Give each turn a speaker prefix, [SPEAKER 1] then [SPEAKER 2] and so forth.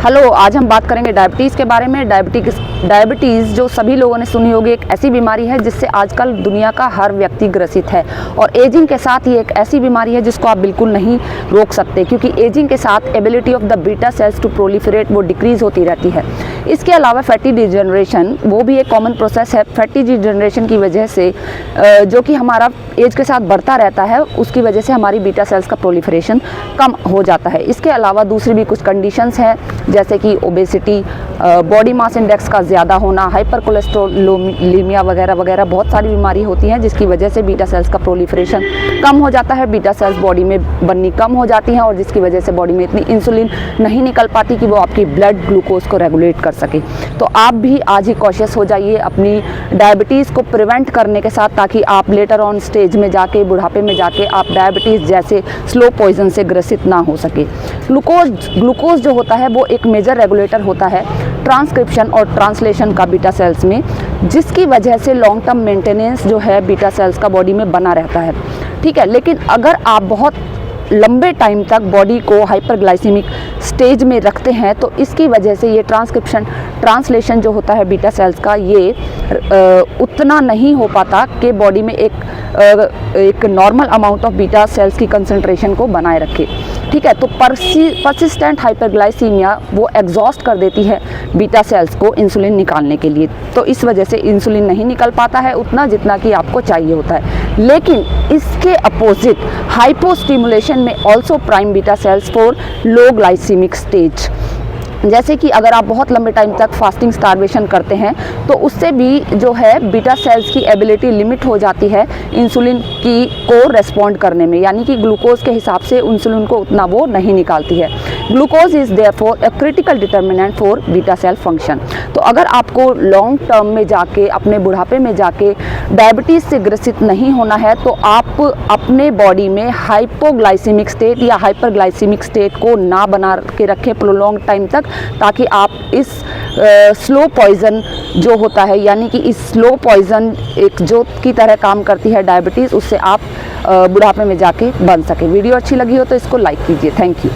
[SPEAKER 1] Hello, आज हम बात करेंगे डायबिटीज़ के बारे में। डायबिटीज़ जो सभी लोगों ने सुनी होगी, एक ऐसी बीमारी है जिससे आजकल दुनिया का हर व्यक्ति ग्रसित है और एजिंग के साथ ये एक ऐसी बीमारी है जिसको आप बिल्कुल नहीं रोक सकते, क्योंकि एजिंग के साथ ability of the beta cells to proliferate वो डिक्रीज़ होती रहती है। इसके अलावा फैटी डिजनरेशन वो भी एक कॉमन प्रोसेस है। फैटी डिजनरेशन की वजह से जो कि हमारा एज के साथ बढ़ता रहता है, उसकी वजह से हमारी बीटा सेल्स का प्रोलिफरेशन कम हो जाता है। इसके अलावा दूसरी भी कुछ कंडीशंस हैं, जैसे कि ओबेसिटी, बॉडी मास इंडेक्स का ज़्यादा होना, हाइपर कोलेस्ट्रोलीमिया वगैरह वगैरह बहुत सारी बीमारी होती हैं जिसकी वजह से बीटा सेल्स का प्रोलिफरेशन कम हो जाता है। बीटा सेल्स बॉडी में बननी कम हो जाती हैं और जिसकी वजह से बॉडी में इतनी इंसुलिन नहीं निकल पाती कि वो आपकी ब्लड ग्लूकोज को रेगुलेट कर सके। तो आप भी आज ही कॉशियस हो जाइए अपनी डायबिटीज़ को प्रिवेंट करने के साथ, ताकि आप लेटर ऑन स्टेज में जाके, बुढ़ापे में जाके आप डायबिटीज़ जैसे स्लो पॉइजन से ग्रसित ना हो सके। ग्लूकोज जो होता है वो एक मेजर रेगुलेटर होता है ट्रांसक्रिप्शन और ट्रांसलेशन का बीटा सेल्स में, जिसकी वजह से लॉन्ग टर्म मेंटेनेंस जो है बीटा सेल्स का बॉडी में बना रहता है। ठीक है, लेकिन अगर आप बहुत लंबे टाइम तक बॉडी को हाइपरग्लाइसीमिक स्टेज में रखते हैं तो इसकी वजह से ये ट्रांसक्रिप्शन ट्रांसलेशन जो होता है बीटा सेल्स का, ये उतना नहीं हो पाता कि बॉडी में एक normal amount of beta cells की कंसंट्रेशन को बनाए रखे। ठीक है, तो परसिस्टेंट हाइपरग्लाइसीमिया वो एग्जॉस्ट कर देती है बीटा सेल्स को इंसुलिन निकालने के लिए, तो इस वजह से इंसुलिन नहीं निकल पाता है उतना जितना कि आपको चाहिए होता है। लेकिन इसके अपोजिट हाइपोस्टिमुलेशन में also prime beta cells for low glycaemic stage, जैसे कि अगर आप बहुत लंबे टाइम तक फास्टिंग स्टारवेशन करते हैं तो उससे भी जो है बीटा सेल्स की एबिलिटी लिमिट हो जाती है इंसुलिन को रेस्पॉन्ड करने में, यानी कि ग्लूकोज के हिसाब से इंसुलिन को उतना वो नहीं निकालती है। Glucose is therefore a critical determinant for beta cell function. तो अगर आपको लॉन्ग टर्म में जाके, अपने बुढ़ापे में जाके डायबिटीज़ से ग्रसित नहीं होना है तो आप अपने बॉडी में हाइपोग्लाइसीमिक स्टेट या हाइपरग्लाइसीमिक स्टेट को ना बना के रखें प्रोलॉन्ग टाइम तक, ताकि आप इस स्लो पॉइज़न जो होता है, यानी कि इस स्लो पॉइज़न एक जोत की तरह काम करती है डायबिटीज़, उससे आप बुढ़ापे में जाके बन सके। वीडियो अच्छी लगी हो तो इसको लाइक कीजिए। Thank you.